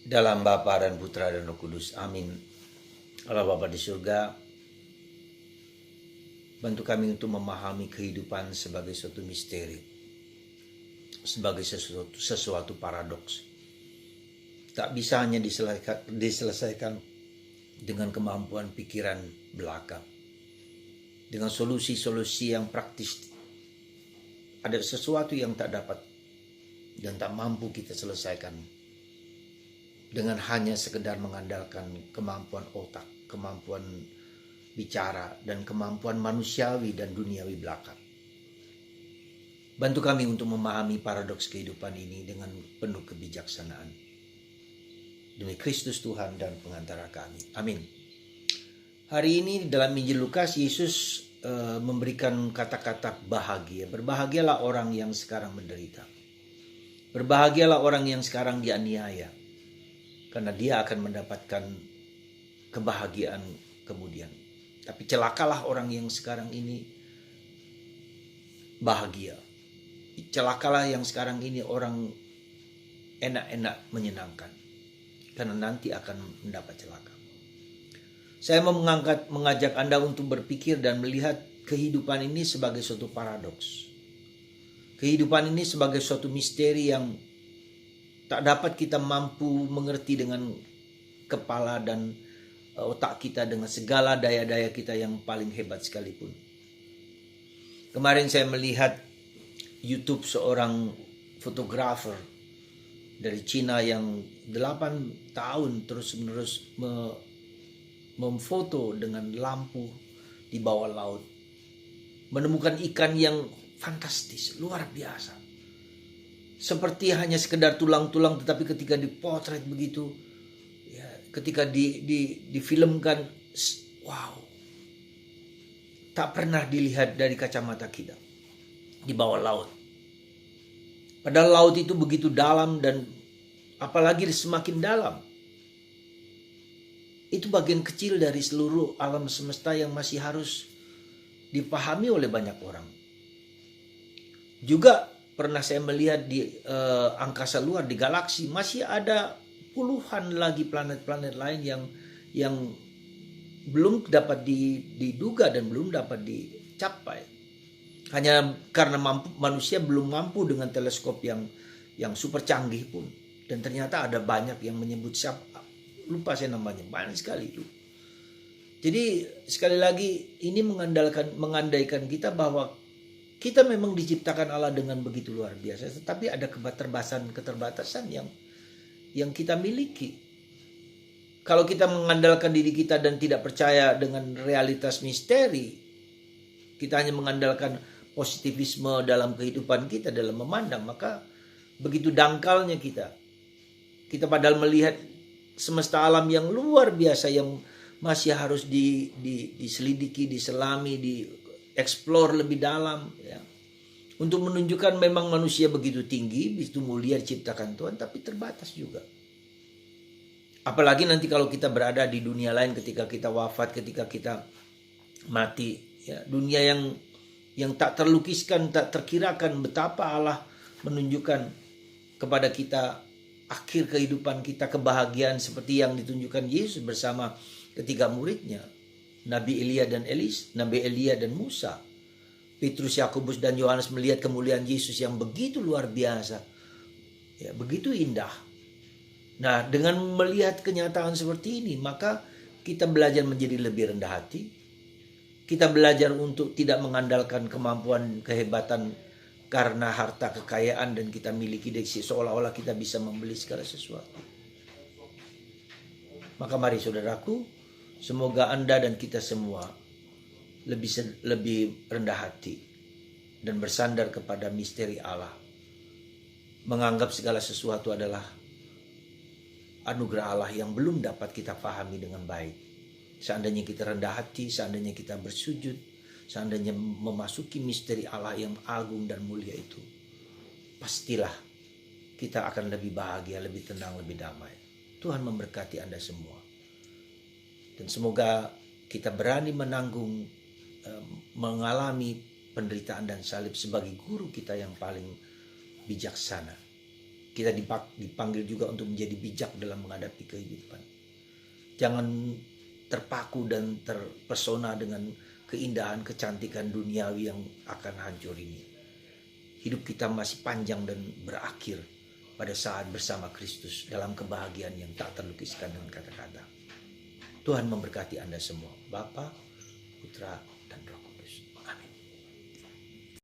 Dalam Bapa dan Putra dan Roh Kudus. Amin. Allah Bapa di surga, bantu kami untuk memahami kehidupan sebagai suatu misteri, sebagai sesuatu paradoks. Tak bisa hanya diselesaikan dengan kemampuan pikiran belaka, dengan solusi-solusi yang praktis. Ada sesuatu yang tak dapat dan tak mampu kita selesaikan dengan hanya sekedar mengandalkan kemampuan otak, kemampuan bicara, dan kemampuan manusiawi dan duniawi belaka. Bantu kami untuk memahami paradoks kehidupan ini dengan penuh kebijaksanaan. Demi Kristus Tuhan dan pengantara kami. Amin. Hari ini dalam Injil Lukas, Yesus memberikan kata-kata bahagia. Berbahagialah orang yang sekarang menderita. Berbahagialah orang yang sekarang dianiaya, karena dia akan mendapatkan kebahagiaan kemudian. Tapi celakalah orang yang sekarang ini bahagia. Celakalah yang sekarang ini orang enak-enak menyenangkan, karena nanti akan mendapat celaka. Saya mau mengajak Anda untuk berpikir dan melihat kehidupan ini sebagai suatu paradoks. Kehidupan ini sebagai suatu misteri yang tak dapat kita mampu mengerti dengan kepala dan otak kita, dengan segala daya-daya kita yang paling hebat sekalipun. Kemarin saya melihat YouTube seorang fotografer dari Cina yang 8 tahun terus-menerus memfoto dengan lampu di bawah laut. Menemukan ikan yang fantastis, luar biasa. Seperti hanya sekedar tulang-tulang, tetapi ketika dipotret begitu, ya, ketika difilmkan, wow, tak pernah dilihat dari kacamata kita di bawah laut. Padahal laut itu begitu dalam, dan apalagi semakin dalam, itu bagian kecil dari seluruh alam semesta yang masih harus dipahami oleh banyak orang. Juga pernah saya melihat di angkasa luar, di galaksi, masih ada puluhan lagi planet-planet lain yang belum dapat diduga dan belum dapat dicapai. Hanya karena manusia belum mampu dengan teleskop yang super canggih pun. Dan ternyata ada banyak yang menyebut siapa, lupa saya namanya, banyak sekali itu. Jadi sekali lagi ini mengandaikan kita bahwa kita memang diciptakan Allah dengan begitu luar biasa, tetapi ada keterbatasan yang kita miliki. Kalau kita mengandalkan diri kita dan tidak percaya dengan realitas misteri, kita hanya mengandalkan positivisme dalam kehidupan kita, dalam memandang, maka begitu dangkalnya kita. Kita padahal melihat semesta alam yang luar biasa, yang masih harus diselidiki, diselami, explore lebih dalam, ya, untuk menunjukkan memang manusia begitu tinggi, begitu mulia diciptakan Tuhan, tapi terbatas juga. Apalagi nanti kalau kita berada di dunia lain, ketika kita wafat, ketika kita mati, ya, dunia yang tak terlukiskan, tak terkirakan, betapa Allah menunjukkan kepada kita akhir kehidupan kita, kebahagiaan seperti yang ditunjukkan Yesus bersama ketiga muridnya, Nabi Elia dan Musa. Petrus, Yakobus, dan Yohanes melihat kemuliaan Yesus yang begitu luar biasa, ya, begitu indah. Nah, dengan melihat kenyataan seperti ini, maka kita belajar menjadi lebih rendah hati. Kita belajar untuk tidak mengandalkan kemampuan, kehebatan karena harta kekayaan dan kita miliki seolah-olah kita bisa membeli segala sesuatu. Maka mari saudaraku, semoga Anda dan kita semua lebih rendah hati dan bersandar kepada misteri Allah. Menganggap segala sesuatu adalah anugerah Allah yang belum dapat kita pahami dengan baik. Seandainya kita rendah hati, seandainya kita bersujud, seandainya memasuki misteri Allah yang agung dan mulia itu, pastilah kita akan lebih bahagia, lebih tenang, lebih damai. Tuhan memberkati Anda semua. Dan semoga kita berani menanggung, mengalami penderitaan dan salib sebagai guru kita yang paling bijaksana. Kita dipanggil juga untuk menjadi bijak dalam menghadapi kehidupan. Jangan terpaku dan terpesona dengan keindahan, kecantikan duniawi yang akan hancur ini. Hidup kita masih panjang dan berakhir pada saat bersama Kristus dalam kebahagiaan yang tak terlukiskan dengan kata-kata. Tuhan memberkati Anda semua, Bapa, Putra, dan Roh Kudus.